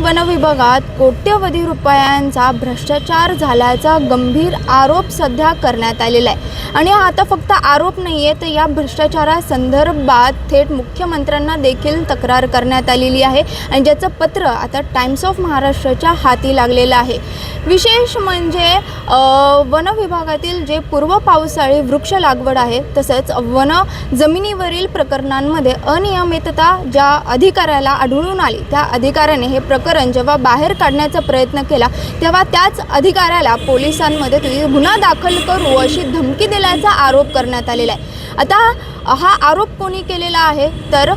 One विभागात कोट्यवधी रुपयांचा भ्रष्टाचार झाल्याचा गंभीर आरोप सध्या करण्यात आलेला आहे। आणि आता फक्त आरोप नाही आहे, तर या भ्रष्टाचारासंदर्भात थेट मुख्यमंत्र्यांना देखील तक्रार करण्यात आलेली आहे आणि ज्याचं पत्र आता टाइम्स ऑफ महाराष्ट्राच्या हाती लागलेलं आहे। विशेष म्हणजे वन विभागातील जे पूर्व पावसाळी वृक्ष लागवड आहे, तसंच वन जमिनीवरील प्रकरणांमध्ये अनियमितता ज्या अधिकाऱ्याला आढळून आली, त्या अधिकाऱ्याने हे प्रकरण जेव्हा बाहेर काढण्याचा प्रयत्न केला, तेव्हा त्याच अधिकाऱ्याला पोलिसांमध्ये तुम्ही गुन्हा दाखल करू अशी धमकी दिल्याचा आरोप करण्यात आलेला आहे। आता हा आरोप कोणी केलेला आहे, तर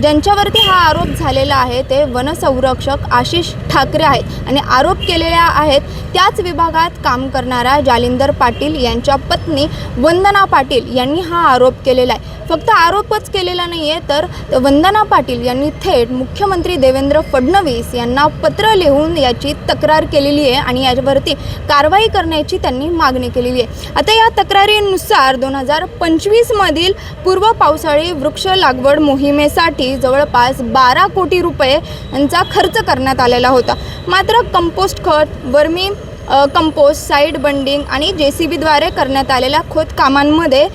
ज्यांच्यावरती हा आरोप झालेला आहे ते वनसंरक्षक आशिष ठाकरे आहेत आणि आरोप केलेल्या आहेत त्याच विभागात काम करणाऱ्या जालिंदर पाटील यांच्या पत्नी वंदना पाटील यांनी हा आरोप केलेला आहे। फक्त आरोपच केलेला नाही आहे, तर वंदना पाटील यांनी थेट मुख्यमंत्री देवेंद्र फडणवीस यांना पत्र लिहून याची तक्रार केलेली आहे आणि यावरती कारवाई करण्याची त्यांनी मागणी केलेली आहे। आता या तक्रारीनुसार 2025 मधील पूर्व पावसाळी वृक्ष लागवड मोहिमेसाठी जवळपास 12 कोटी रुपये यांचा खर्च करण्यात आलेला होता। मात्र कंपोस्ट खत, वर्मी कंपोस्ट, साईड बंडिंग आणि JCBद्वारे करण्यात आलेल्या खोदकामांमध्ये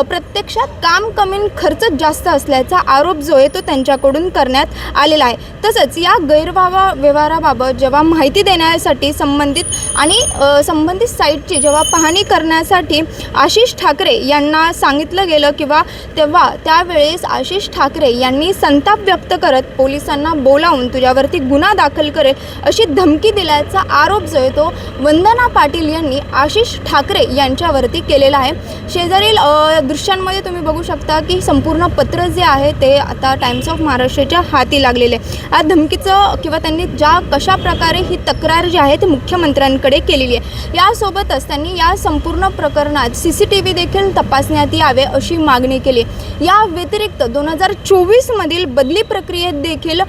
प्रत्यक्षात काम कमी खर्च जास्त असल्याचा आरोप जो आहे तो त्यांच्याकडून करण्यात आलेला आहे। तसंच या गैरव्यवहाराबाबत जेव्हा माहिती देण्यासाठी संबंधित साईटची जेव्हा पाहणी करण्यासाठी आशिष ठाकरे यांना सांगितलं गेलं किंवा त्यावेळेस आशिष ठाकरे यांनी संताप व्यक्त करत पोलिसांना बोलावून तुझ्यावरती गुन्हा दाखल करेल अशी धमकी दिल्याचा आरोप जो आहे तो वंदना पाटील यांनी आशिष ठाकरे यांच्यावरती केलेला आहे। शेजारील दृश्यांमध्ये तुम्ही बघू शकता की संपूर्ण पत्र जे आहे ते आता टाइम्स ऑफ महाराष्ट्राच्या हाती लागलेले आहे। या धमकीचं किंवा त्यांनी कशा प्रकारे ही तक्रार जी आहे ती मुख्यमंत्र्यांकडे केलेली आहे। यासोबतच त्यांनी या संपूर्ण प्रकरणात CCTV देखील तपासण्यात यावे अशी मागणी केली। या व्यतिरिक्त 2024 मधील बदली प्रक्रियेत देखील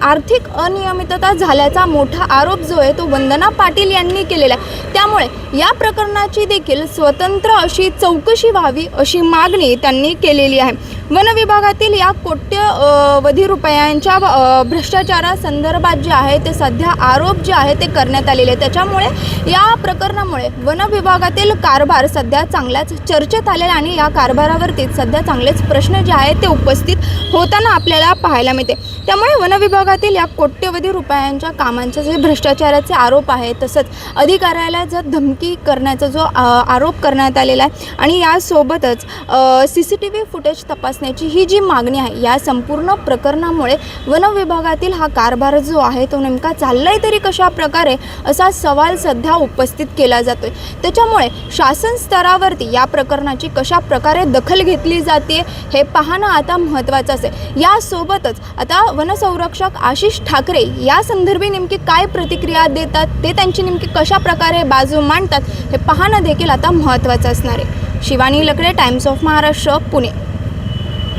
आर्थिक अनियमितता झाल्याचा मोठा आरोप जो आहे तो वंदना पाटील यांनी केलेला आहे। त्यामुळे या प्रकरणाची देखील स्वतंत्र अशी चौकशी व्हावी अशी मागणी त्यांनी केलेली आहे। वन विभागातील या कोट्यवधी रुपयांच्या भ्रष्टाचारासंदर्भात जे आहे ते सध्या आरोप जे आहे ते करण्यात आलेले आहेत। त्याच्यामुळे या प्रकरणामुळे वन विभागातील कारभार सध्या चांगल्याच चर्चेत आलेला आणि या कारभारावरती सध्या चांगलेच प्रश्न जे आहेत ते उपस्थित होताना आपल्याला पाहायला मिळते। त्यामुळे वन विभागातील या कोट्यवधी रुपयांच्या कामांचे जे भ्रष्टाचाराचे आरोप आहेत, तसंच अधिकाऱ्याला जर धमकी करण्याचा जो आरोप करण्यात आलेला आहे आणि यासोबतच CCTV फुटेज तपासण्याची ही जी मागणी आहे, या संपूर्ण प्रकरणामुळे वन विभागातील हा कारभार जो आहे तो नेमका चाललाय तरी कशा प्रकारे असा सवाल सध्या उपस्थित केला जातोय। त्याच्यामुळे शासन स्तरावरती या प्रकरणाची कशा प्रकारे दखल घेतली जाते हे पाहणं आता महत्त्वाचं असेल। यासोबतच आता वनसंरक्षक आशिष ठाकरे या संदर्भी नेमकी काय प्रतिक्रिया देतात, ते त्यांची नेमकी कशा प्रकारे बाजू मांडतात हे पाहणं देखील आता महत्त्वाचं असणार आहे। शिवानी लकडे, टाइम्स ऑफ महाराष्ट्र, पुणे।